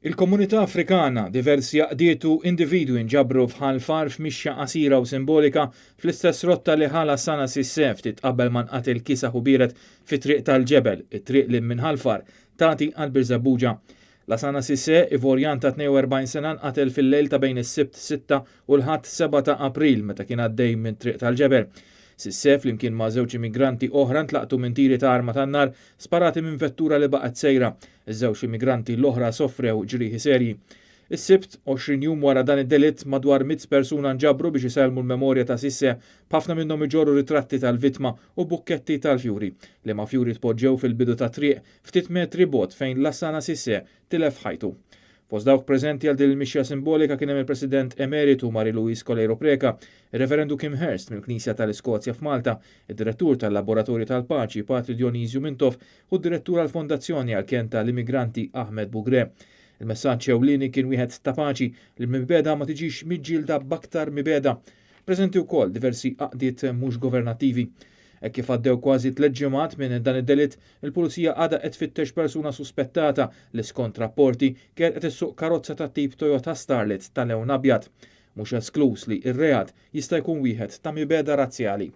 Il-komunità Afrikana diversi jaqdiet u individwi nġabru f'ħalfar f'mixja qasira u simbolika fl-istess rotta li ħala Sana Sissé ftit qabel ma nqatel kisa ħubieret fit-triq tal-ġebel, it-triq li minn ħalfar tagħti għal Birżebbuġa. La Sana Sissé, Ivorjan ta' 42 sena nqatel fil-lejl ta' bejn is-Sibt 6 u l-Ħadd 7 ta' April meta kien għaddej minn triq tal-ġebel. Sissé flimkien ma' żewġ immigranti oħra ntlaqtu minn tiri ta' arma tan-nar sparati minn vettura li baqgħet sejra. Iż-żewġ immigranti l-oħra sofrew ġrieħi serji. Is-Sibt 20 jum wara dan id-delitt madwar 100 persuna nġabru biex isellmu l-memorja ta' Sissé, b'ħafna minnhom iġorru ritratti tal-vittma u bukketti tal-fjuri li ma' fjuri tpoġġew fil-bidu ta' triq ftit metri bogħod fejn la Sana Sissé tilef ħajtu. Fost dawk preżenti għal din il-mixja simbolika kien hemm il-President Emeritu Marie-Louise Colero Preca, ir-Reverendu Kim Hurst mill-Knisja tal-Iskozja f'Malta, id-Direttur tal-Laboratorju tal-Paċi Patri Dionizju Mintov u d-Direttur għall-Fondazzjoni għall-Kien tal-Immigranti Ahmed Bougre. Il-messaġġ ewlieni kien wieħed ta' paċi li l-mibeda ma tiġix miġġielda b'aktar mibeda. Preżenti wkoll diversi għaqdiet mhux governattivi. Hekk kif għaddew kważi 3 ġimgħat minn dan id-delitt, il-Pulizija għadha qed tfittex persuna suspettata li skont rapporti kien qed issuq karozza ta' tip Toyota Starlet tal-lewn abjad. Mhux esklus li r-reat jista' jkun wieħed ta' mibeda razzjali.